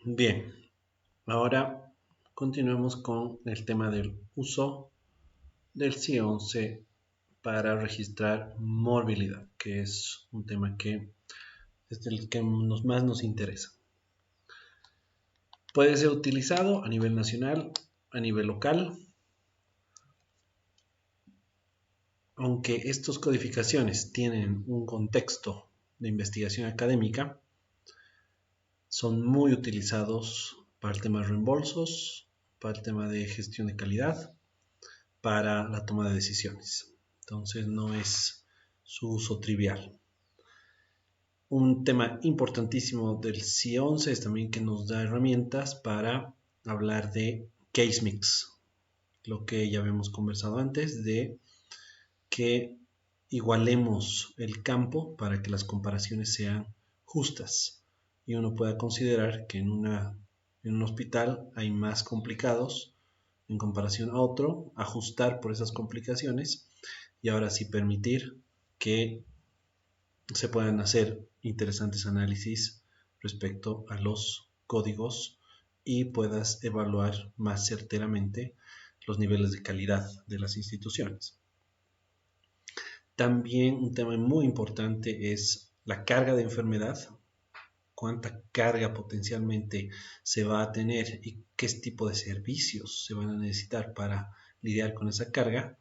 Bien, ahora continuemos con el tema del uso del C11 para registrar morbilidad, que es un tema que es el que más nos interesa. Puede ser utilizado a nivel nacional, a nivel local, aunque estas codificaciones tienen un contexto de investigación académica, son muy utilizados para el tema de reembolsos, para el tema de gestión de calidad, para la toma de decisiones. Entonces no es su uso trivial. Un tema importantísimo del C11 es también que nos da herramientas para hablar de case mix, lo que ya habíamos conversado antes, de que igualemos el campo para que las comparaciones sean justas y uno pueda considerar que en un hospital hay más complicados en comparación a otro, ajustar por esas complicaciones y ahora sí permitir que se puedan hacer interesantes análisis respecto a los códigos y puedas evaluar más certeramente los niveles de calidad de las instituciones. También un tema muy importante es la carga de enfermedad, cuánta carga potencialmente se va a tener y qué tipo de servicios se van a necesitar para lidiar con esa carga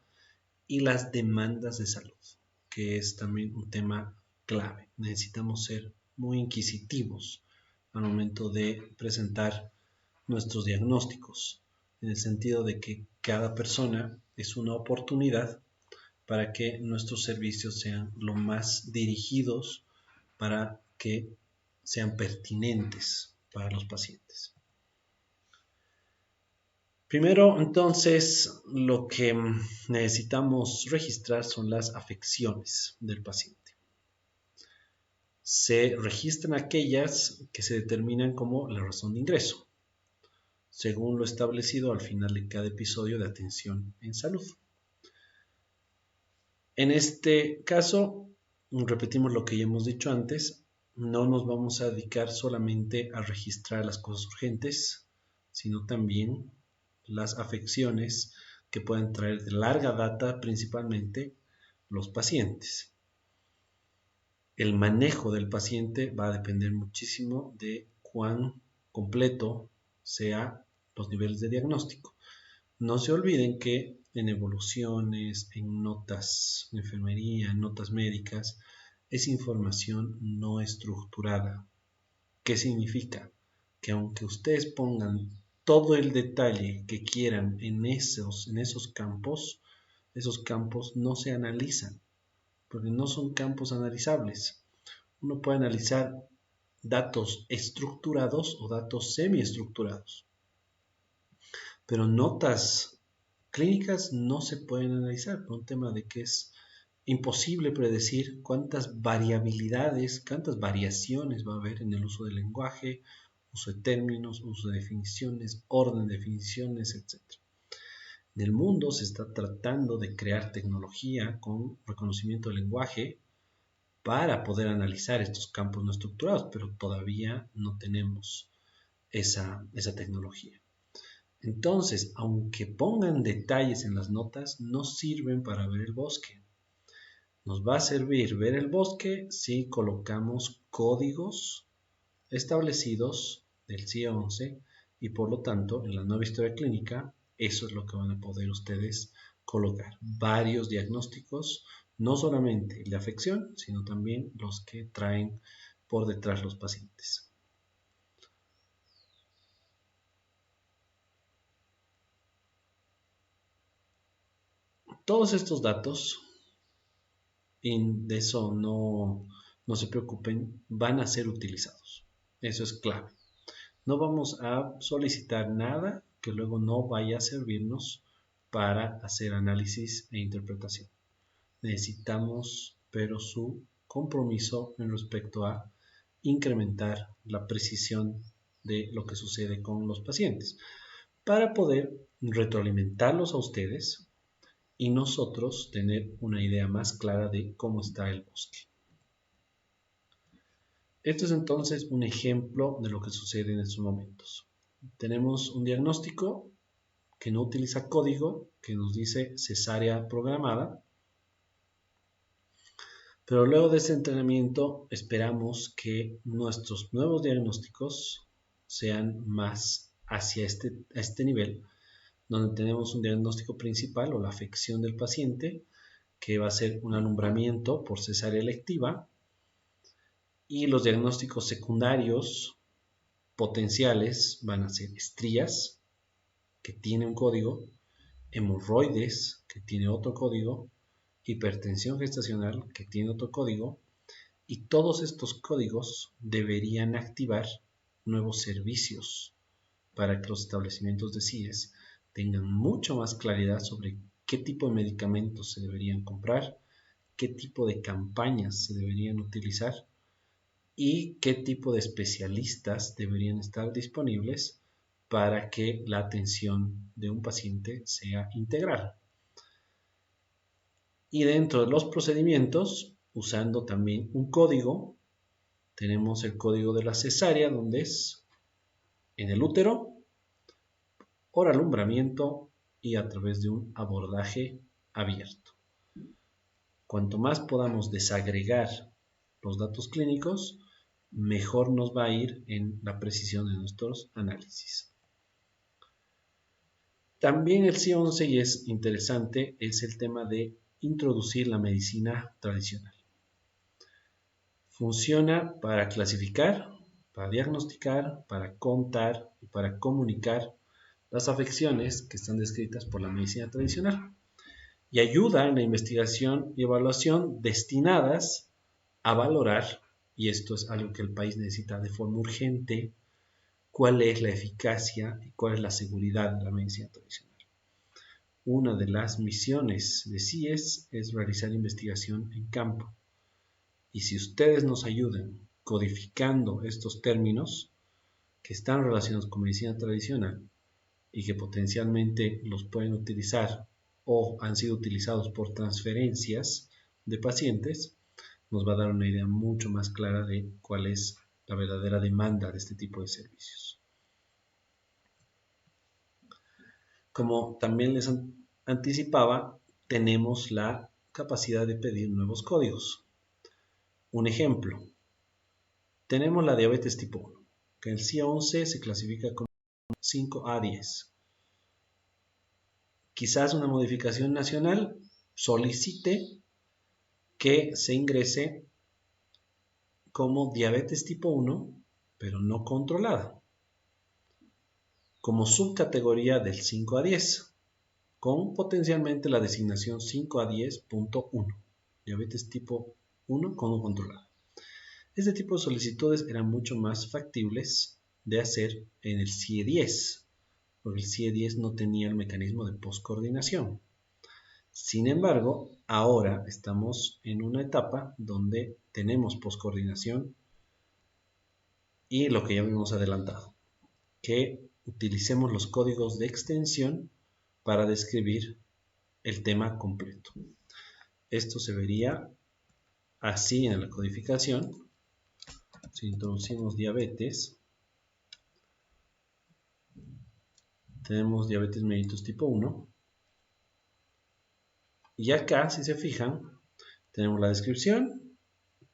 y las demandas de salud, que es también un tema clave. Necesitamos ser muy inquisitivos al momento de presentar nuestros diagnósticos, en el sentido de que cada persona es una oportunidad para que nuestros servicios sean lo más dirigidos para que sean pertinentes para los pacientes. Primero, entonces, lo que necesitamos registrar son las afecciones del paciente. Se registran aquellas que se determinan como la razón de ingreso, según lo establecido al final de cada episodio de atención en salud. En este caso, repetimos lo que ya hemos dicho antes, no nos vamos a dedicar solamente a registrar las cosas urgentes, sino también las afecciones que pueden traer de larga data, principalmente los pacientes. El manejo del paciente va a depender muchísimo de cuán completo sea los niveles de diagnóstico. No se olviden que en evoluciones, en notas de enfermería, en notas médicas, es información no estructurada. ¿Qué significa? Que aunque ustedes pongan todo el detalle que quieran en esos campos no se analizan, porque no son campos analizables. Uno puede analizar datos estructurados o datos semiestructurados, pero notas clínicas no se pueden analizar por un tema de que es imposible predecir cuántas variabilidades, cuántas variaciones va a haber en el uso del lenguaje, uso de términos, uso de definiciones, orden de definiciones, etc. En el mundo se está tratando de crear tecnología con reconocimiento del lenguaje para poder analizar estos campos no estructurados, pero todavía no tenemos esa tecnología. Entonces, aunque pongan detalles en las notas, no sirven para ver el bosque. Nos va a servir ver el bosque si colocamos códigos establecidos del CIE-11 y por lo tanto en la nueva historia clínica eso es lo que van a poder ustedes colocar. Varios diagnósticos, no solamente la afección, sino también los que traen por detrás los pacientes. Todos estos datos, y de eso no se preocupen, van a ser utilizados. Eso es clave. No vamos a solicitar nada que luego no vaya a servirnos para hacer análisis e interpretación. Necesitamos, pero su compromiso en respecto a incrementar la precisión de lo que sucede con los pacientes para poder retroalimentarlos a ustedes y nosotros tener una idea más clara de cómo está el bosque. Esto es entonces un ejemplo de lo que sucede en estos momentos. Tenemos un diagnóstico que no utiliza código, que nos dice cesárea programada, pero luego de este entrenamiento esperamos que nuestros nuevos diagnósticos sean más hacia este nivel, donde tenemos un diagnóstico principal o la afección del paciente, que va a ser un alumbramiento por cesárea electiva, y los diagnósticos secundarios potenciales van a ser estrías, que tiene un código, hemorroides, que tiene otro código, hipertensión gestacional, que tiene otro código, y todos estos códigos deberían activar nuevos servicios para que los establecimientos de CIES tengan mucho más claridad sobre qué tipo de medicamentos se deberían comprar, qué tipo de campañas se deberían utilizar y qué tipo de especialistas deberían estar disponibles para que la atención de un paciente sea integral. Y dentro de los procedimientos, usando también un código, tenemos el código de la cesárea, donde es en el útero, por alumbramiento y a través de un abordaje abierto. Cuanto más podamos desagregar los datos clínicos, mejor nos va a ir en la precisión de nuestros análisis. También el C11, y es interesante, es el tema de introducir la medicina tradicional. Funciona para clasificar, para diagnosticar, para contar y para comunicar las afecciones que están descritas por la medicina tradicional y ayuda en la investigación y evaluación destinadas a valorar, y esto es algo que el país necesita de forma urgente, cuál es la eficacia y cuál es la seguridad de la medicina tradicional. Una de las misiones de CIES es realizar investigación en campo. Y si ustedes nos ayudan codificando estos términos que están relacionados con medicina tradicional y que potencialmente los pueden utilizar o han sido utilizados por transferencias de pacientes, nos va a dar una idea mucho más clara de cuál es la verdadera demanda de este tipo de servicios. Como también les anticipaba, tenemos la capacidad de pedir nuevos códigos. Un ejemplo, tenemos la diabetes tipo 1, que el C11 se clasifica como 5A10. Quizás una modificación nacional solicite que se ingrese como diabetes tipo 1, pero no controlada, como subcategoría del 5A10, con potencialmente la designación 5A10.1, diabetes tipo 1 como controlada. Este tipo de solicitudes eran mucho más factibles de hacer en el CIE-10, porque el CIE-10 no tenía el mecanismo de postcoordinación. Sin embargo, ahora estamos en una etapa donde tenemos postcoordinación y lo que ya habíamos adelantado, que utilicemos los códigos de extensión para describir el tema completo. Esto se vería así en la codificación. Si introducimos diabetes, tenemos diabetes mellitus tipo 1. Y acá, si se fijan, tenemos la descripción,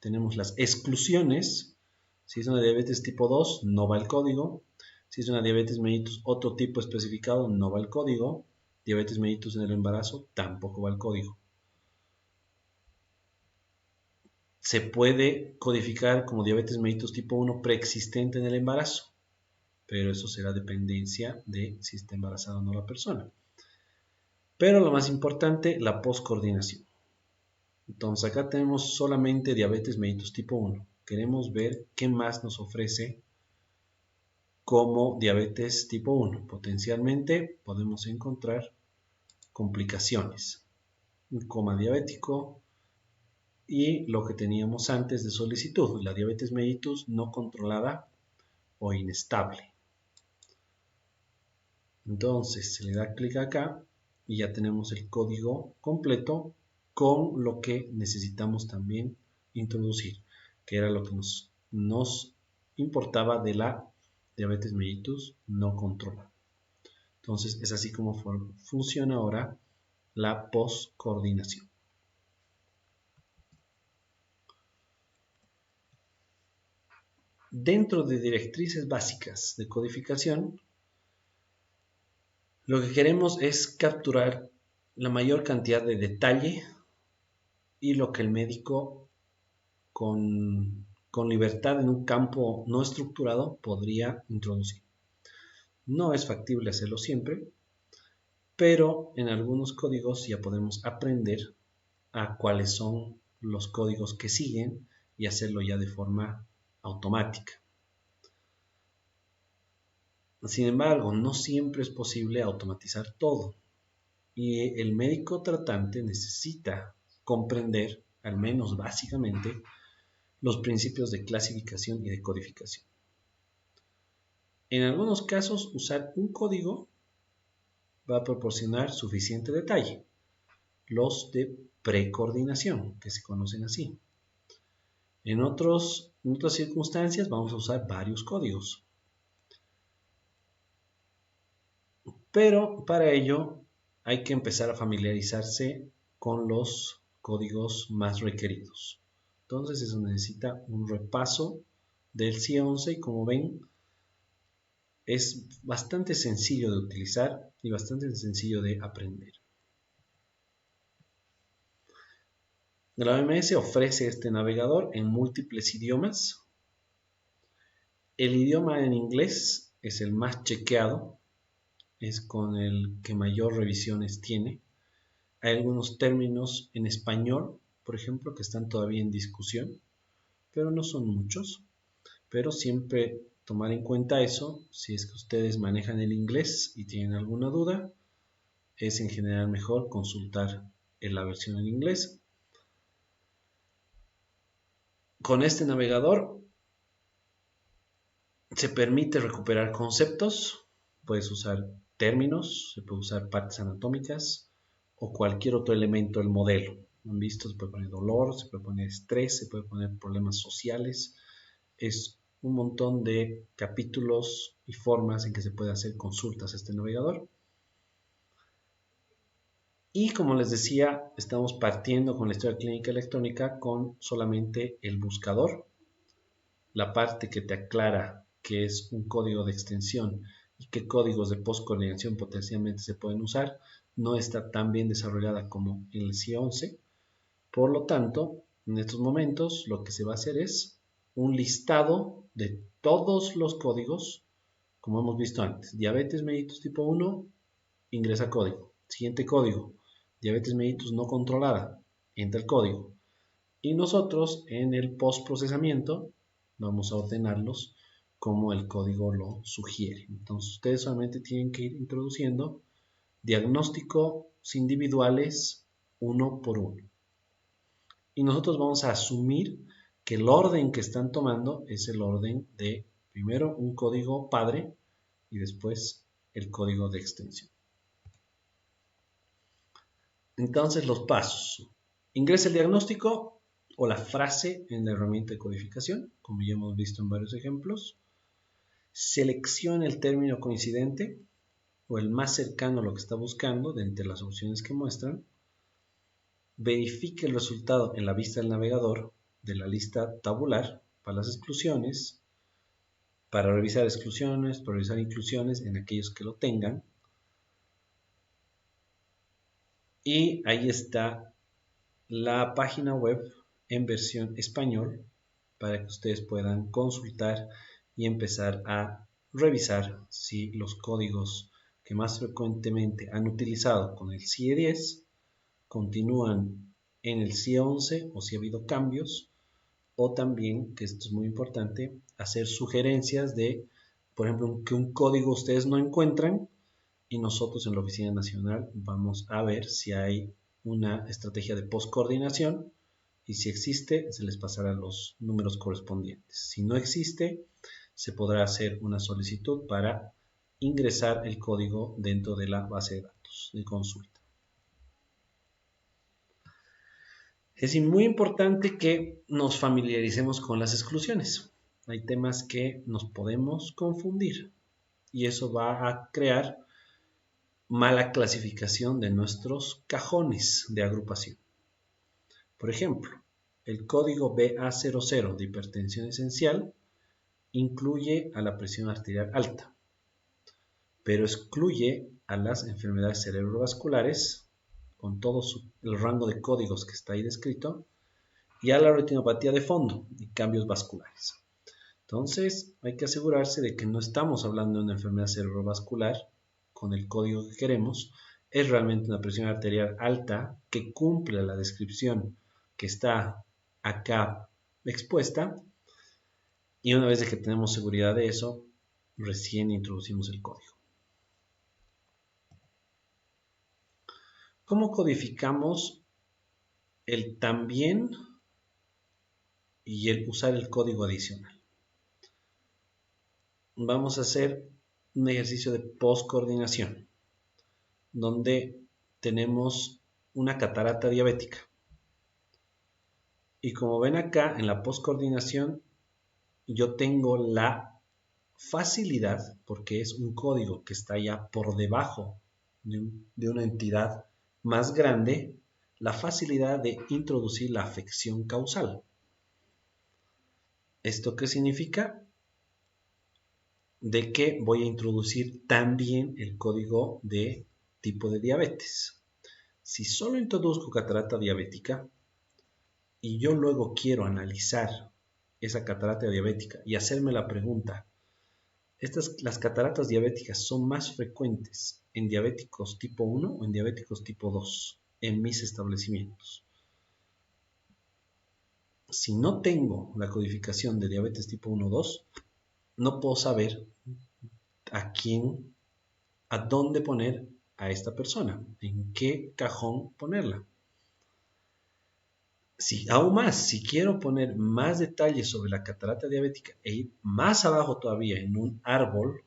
tenemos las exclusiones. Si es una diabetes tipo 2, no va el código. Si es una diabetes mellitus otro tipo especificado, no va el código. Diabetes mellitus en el embarazo, tampoco va el código. Se puede codificar como diabetes mellitus tipo 1 preexistente en el embarazo, pero eso será dependencia de si está embarazada o no la persona. Pero lo más importante, la postcoordinación. Entonces acá tenemos solamente diabetes mellitus tipo 1. Queremos ver qué más nos ofrece como diabetes tipo 1. Potencialmente podemos encontrar complicaciones, un coma diabético y lo que teníamos antes de solicitud, la diabetes mellitus no controlada o inestable. Entonces se le da clic acá y ya tenemos el código completo con lo que necesitamos también introducir, que era lo que nos nos importaba de la diabetes mellitus no controlada. Entonces es así como funciona ahora la postcoordinación. Dentro de directrices básicas de codificación, lo que queremos es capturar la mayor cantidad de detalle y lo que el médico con libertad en un campo no estructurado podría introducir. No es factible hacerlo siempre, pero en algunos códigos ya podemos aprender a cuáles son los códigos que siguen y hacerlo ya de forma automática. Sin embargo, no siempre es posible automatizar todo y el médico tratante necesita comprender, al menos básicamente, los principios de clasificación y de codificación. En algunos casos, usar un código va a proporcionar suficiente detalle, los de precoordinación, que se conocen así. En otras circunstancias vamos a usar varios códigos. Pero para ello hay que empezar a familiarizarse con los códigos más requeridos. Entonces eso necesita un repaso del CIE 11 y como ven es bastante sencillo de utilizar y bastante sencillo de aprender. La OMS ofrece este navegador en múltiples idiomas. El idioma en inglés es el más chequeado, es con el que mayor revisiones tiene. Hay algunos términos en español, por ejemplo, que están todavía en discusión, pero no son muchos. Pero siempre tomar en cuenta eso, si es que ustedes manejan el inglés y tienen alguna duda, es en general mejor consultar en la versión en inglés. Con este navegador se permite recuperar conceptos, puedes usar términos, se puede usar partes anatómicas o cualquier otro elemento del modelo. ¿Han visto? Se puede poner dolor, se puede poner estrés, se puede poner problemas sociales. Es un montón de capítulos y formas en que se puede hacer consultas a este navegador. Y como les decía, estamos partiendo con la historia clínica electrónica con solamente el buscador, la parte que te aclara qué es un código de extensión y qué códigos de postcoordinación potencialmente se pueden usar, no está tan bien desarrollada como en el CIE 11. Por lo tanto, en estos momentos lo que se va a hacer es un listado de todos los códigos, como hemos visto antes. Diabetes mellitus tipo 1, ingresa código. Siguiente código, diabetes mellitus no controlada, entra el código. Y nosotros en el postprocesamiento vamos a ordenarlos como el código lo sugiere. Entonces ustedes solamente tienen que ir introduciendo diagnósticos individuales uno por uno. Y nosotros vamos a asumir que el orden que están tomando es el orden de primero un código padre y después el código de extensión. Entonces los pasos. Ingresa el diagnóstico o la frase en la herramienta de codificación, como ya hemos visto en varios ejemplos. Selecciona el término coincidente o el más cercano a lo que está buscando de entre las opciones que muestran. Verifique el resultado en la vista del navegador de la lista tabular para las exclusiones, para revisar exclusiones, para revisar inclusiones en aquellos que lo tengan. Y ahí está la página web en versión español para que ustedes puedan consultar y empezar a revisar si los códigos que más frecuentemente han utilizado con el CIE 10 continúan en el CIE 11 o si ha habido cambios, o también, que esto es muy importante, hacer sugerencias de, por ejemplo, que un código ustedes no encuentran y nosotros en la Oficina Nacional vamos a ver si hay una estrategia de postcoordinación y si existe se les pasará los números correspondientes. Si no existe, se podrá hacer una solicitud para ingresar el código dentro de la base de datos de consulta. Es muy importante que nos familiaricemos con las exclusiones. hay temas que nos podemos confundir y eso va a crear mala clasificación de nuestros cajones de agrupación. Por ejemplo, el código BA00 de hipertensión esencial incluye a la presión arterial alta, pero excluye a las enfermedades cerebrovasculares con todo el rango de códigos que está ahí descrito y a la retinopatía de fondo y cambios vasculares. Entonces, hay que asegurarse de que no estamos hablando de una enfermedad cerebrovascular con el código que queremos. Es realmente una presión arterial alta que cumple la descripción que está acá expuesta. Y una vez que tenemos seguridad de eso, recién introducimos el código. ¿Cómo codificamos el también y el usar el código adicional? Vamos a hacer un ejercicio de postcoordinación, donde tenemos una catarata diabética. Y como ven acá en la postcoordinación, yo tengo la facilidad, porque es un código que está ya por debajo de una entidad más grande, la facilidad de introducir la afección causal. ¿Esto qué significa? De que voy a introducir también el código de tipo de diabetes. Si solo introduzco catarata diabética y yo luego quiero analizar esa catarata diabética y hacerme la pregunta, las cataratas diabéticas son más frecuentes en diabéticos tipo 1 o en diabéticos tipo 2 en mis establecimientos. Si no tengo la codificación de diabetes tipo 1 o 2, no puedo saber a dónde poner a esta persona, en qué cajón ponerla. Aún más, si quiero poner más detalles sobre la catarata diabética e ir más abajo todavía en un árbol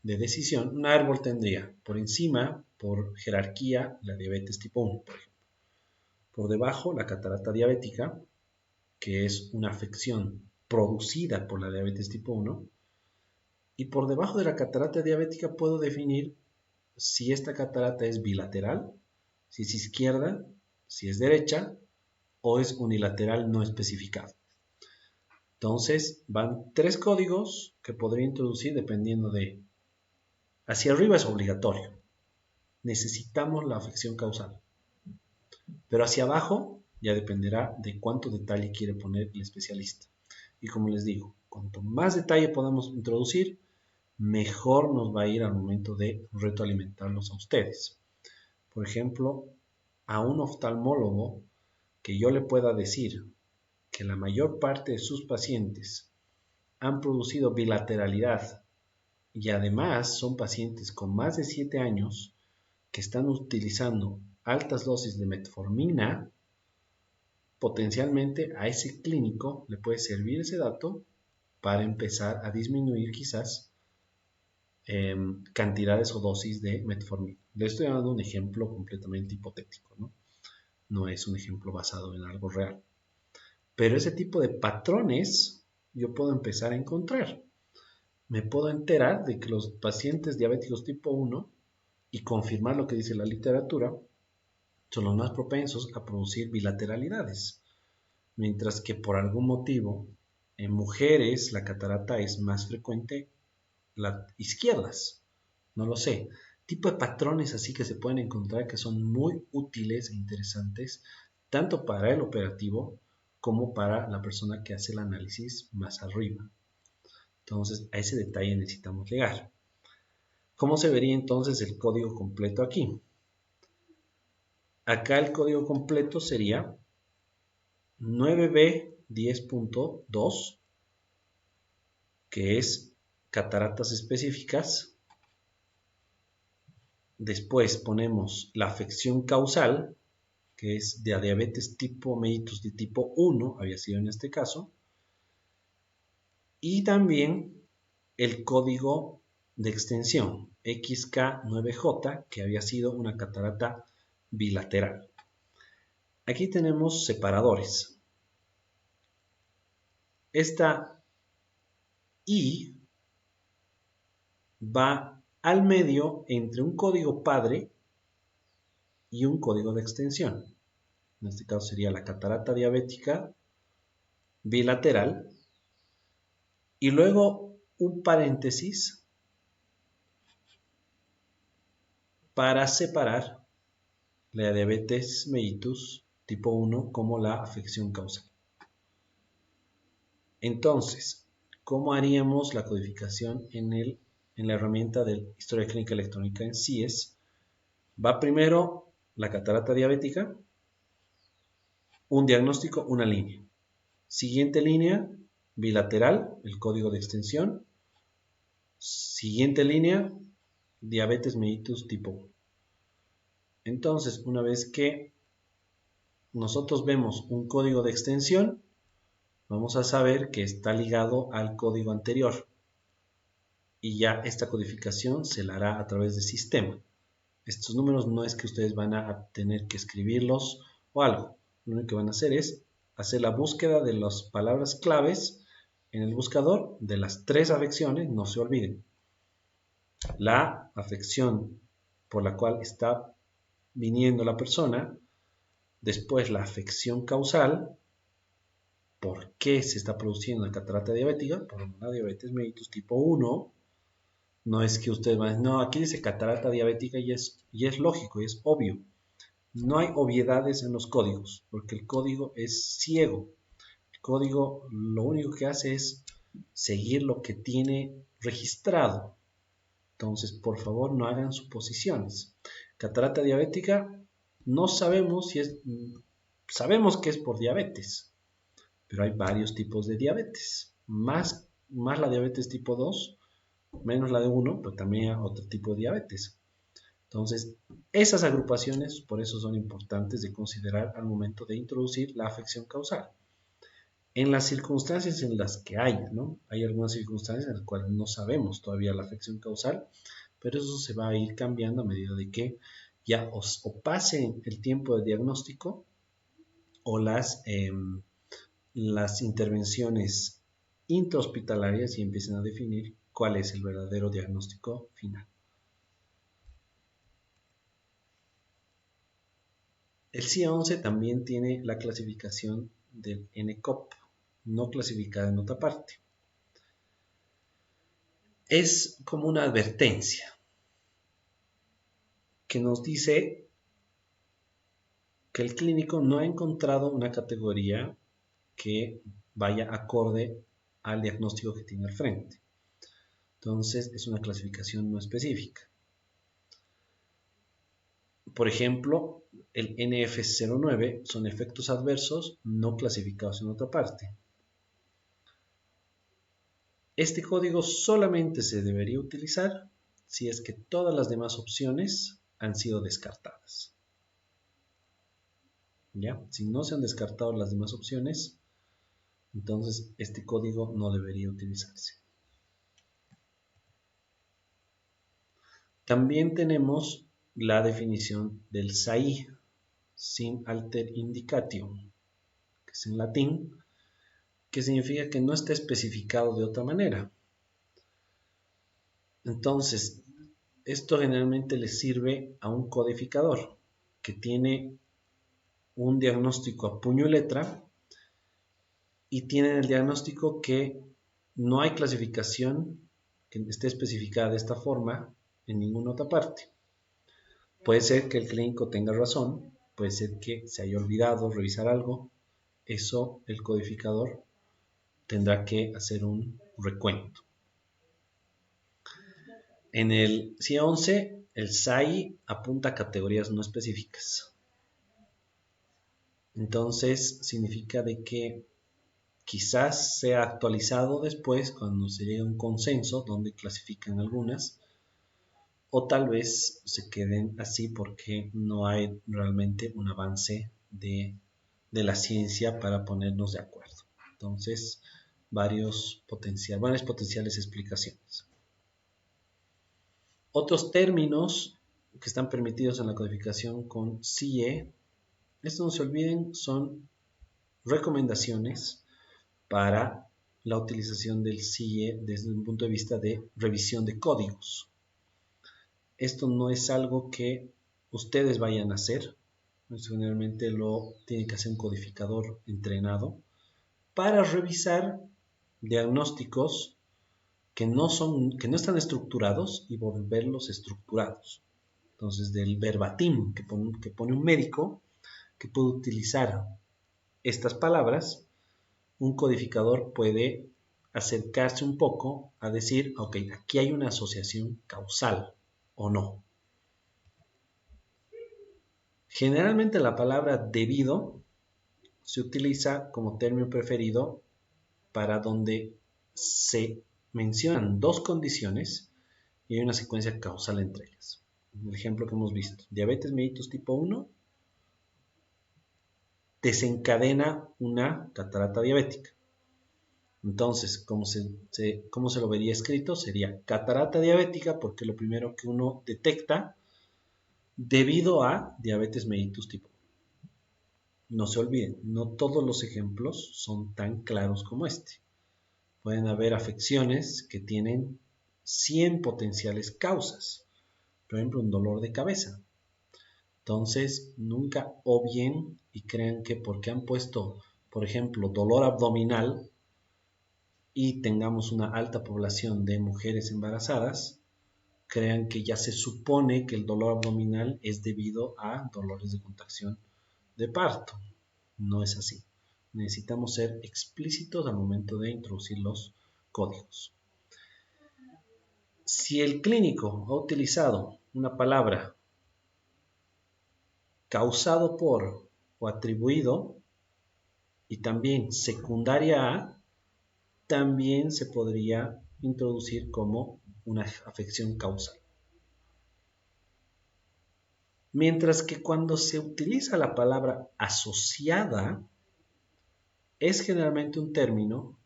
de decisión, un árbol tendría por encima, por jerarquía, la diabetes tipo 1, por ejemplo. Por debajo, la catarata diabética, que es una afección producida por la diabetes tipo 1. Y por debajo de la catarata diabética puedo definir si esta catarata es bilateral, si es izquierda, si es derecha o es unilateral no especificado. Entonces van 3 códigos que podría introducir dependiendo de... Hacia arriba es obligatorio. Necesitamos la afección causal. Pero hacia abajo ya dependerá de cuánto detalle quiere poner el especialista. Y como les digo, cuanto más detalle podamos introducir, mejor nos va a ir al momento de retroalimentarlos a ustedes. Por ejemplo, a un oftalmólogo que yo le pueda decir que la mayor parte de sus pacientes han producido bilateralidad y además son pacientes con más de 7 años que están utilizando altas dosis de metformina, potencialmente a ese clínico le puede servir ese dato para empezar a disminuir quizás cantidades o dosis de metformina. Le estoy dando un ejemplo completamente hipotético, ¿no? No es un ejemplo basado en algo real. Pero ese tipo de patrones yo puedo empezar a encontrar. Me puedo enterar de que los pacientes diabéticos tipo 1 y confirmar lo que dice la literatura son los más propensos a producir bilateralidades, mientras que por algún motivo en mujeres la catarata es más frecuente las izquierdas, no lo sé. Tipo de patrones así que se pueden encontrar que son muy útiles e interesantes tanto para el operativo como para la persona que hace el análisis más arriba. Entonces a ese detalle necesitamos llegar. ¿Cómo se vería entonces el código completo aquí? Acá el código completo sería 9B10.2, que es cataratas específicas. Después ponemos la afección causal, que es de diabetes tipo mellitus de tipo 1, había sido en este caso. Y también el código de extensión XK9J, que había sido una catarata bilateral. Aquí tenemos separadores. Esta y va al medio entre un código padre y un código de extensión. En este caso sería la catarata diabética bilateral y luego un paréntesis para separar la diabetes mellitus tipo 1 como la afección causal. Entonces, ¿cómo haríamos la codificación en la herramienta de Historia Clínica Electrónica en CIES? Va primero la catarata diabética, un diagnóstico, una línea. Siguiente línea, bilateral, el código de extensión. Siguiente línea, diabetes mellitus tipo 1. Entonces, una vez que nosotros vemos un código de extensión, vamos a saber que está ligado al código anterior. Y ya esta codificación se la hará a través del sistema. Estos números no es que ustedes van a tener que escribirlos o algo. Lo único que van a hacer es hacer la búsqueda de las palabras claves en el buscador de las 3 afecciones, no se olviden. La afección por la cual está viniendo la persona, después la afección causal, por qué se está produciendo la catarata diabética, por una diabetes mellitus tipo 1. No es que ustedes van a decir, no, aquí dice catarata diabética y es lógico, y es obvio. No hay obviedades en los códigos, porque el código es ciego. El código lo único que hace es seguir lo que tiene registrado. Entonces, por favor, no hagan suposiciones. Catarata diabética, no sabemos si es... Sabemos que es por diabetes, pero hay varios tipos de diabetes. Más la diabetes tipo 2, menos la de 1, pero también hay otro tipo de diabetes. Entonces, esas agrupaciones por eso son importantes de considerar al momento de introducir la afección causal. En las circunstancias en las que hay, ¿no? Hay algunas circunstancias en las cuales no sabemos todavía la afección causal, pero eso se va a ir cambiando a medida de que ya o pase el tiempo de diagnóstico o las intervenciones intrahospitalarias y empiecen a definir cuál es el verdadero diagnóstico final. El CIE-11 también tiene la clasificación del NCOP, no clasificada en otra parte. Es como una advertencia que nos dice que el clínico no ha encontrado una categoría que vaya acorde al diagnóstico que tiene al frente. Entonces, es una clasificación no específica. Por ejemplo, el NF09 son efectos adversos no clasificados en otra parte. Este código solamente se debería utilizar si es que todas las demás opciones han sido descartadas. ¿Ya? Si no se han descartado las demás opciones, entonces este código no debería utilizarse. También tenemos la definición del SAI, Sin Alter Indicatio, que es en latín, que significa que no está especificado de otra manera. Entonces, esto generalmente le sirve a un codificador que tiene un diagnóstico a puño y letra y tiene el diagnóstico que no hay clasificación que esté especificada de esta forma en ninguna otra parte. Puede ser que el clínico tenga razón, puede ser que se haya olvidado revisar algo. Eso el codificador tendrá que hacer un recuento. En el CIE-11, el SAI apunta a categorías no específicas. Entonces, significa de que quizás sea actualizado después cuando se llegue a un consenso donde clasifican algunas, o tal vez se queden así porque no hay realmente un avance de la ciencia para ponernos de acuerdo. Entonces, varias potenciales explicaciones. Otros términos que están permitidos en la codificación con CIE, estos no se olviden, son recomendaciones para la utilización del CIE desde un punto de vista de revisión de códigos. Esto no es algo que ustedes vayan a hacer. Generalmente lo tiene que hacer un codificador entrenado para revisar diagnósticos que no están estructurados y volverlos estructurados. Entonces, del verbatim que pone un médico, que puede utilizar estas palabras, un codificador puede acercarse un poco a decir, ok, aquí hay una asociación causal o no. Generalmente la palabra debido se utiliza como término preferido para donde se mencionan dos condiciones y hay una secuencia causal entre ellas. El ejemplo que hemos visto, diabetes mellitus tipo 1 desencadena una catarata diabética. Entonces, ¿cómo se lo vería escrito? Sería catarata diabética porque lo primero que uno detecta debido a diabetes mellitus tipo 1. No se olviden, no todos los ejemplos son tan claros como este. Pueden haber afecciones que tienen 100 potenciales causas. Por ejemplo, un dolor de cabeza. Entonces, nunca obvien y crean que porque han puesto, por ejemplo, dolor abdominal y tengamos una alta población de mujeres embarazadas, crean que ya se supone que el dolor abdominal es debido a dolores de contracción de parto. No es así. Necesitamos ser explícitos al momento de introducir los códigos. Si el clínico ha utilizado una palabra causado por o atribuido y también secundaria a, también se podría introducir como una afección causal. Mientras que cuando se utiliza la palabra asociada, es generalmente un término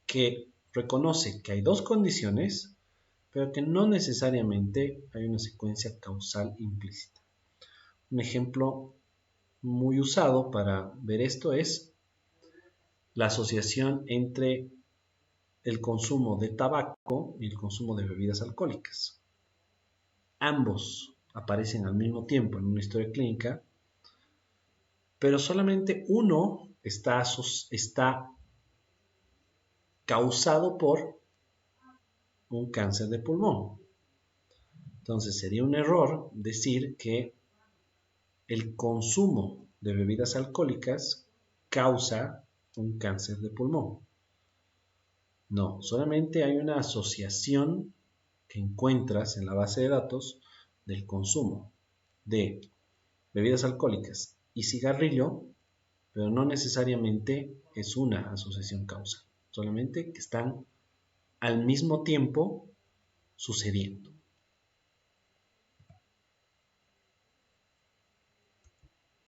que reconoce que hay dos condiciones, pero que no necesariamente hay una secuencia causal implícita. Un ejemplo muy usado para ver esto es la asociación entre el consumo de tabaco y el consumo de bebidas alcohólicas. Ambos aparecen al mismo tiempo en una historia clínica, pero solamente uno está causado por un cáncer de pulmón. Entonces sería un error decir que el consumo de bebidas alcohólicas causa un cáncer de pulmón. No, solamente hay una asociación que encuentras en la base de datos del consumo de bebidas alcohólicas y cigarrillo, pero no necesariamente es una asociación causal, solamente que están al mismo tiempo sucediendo.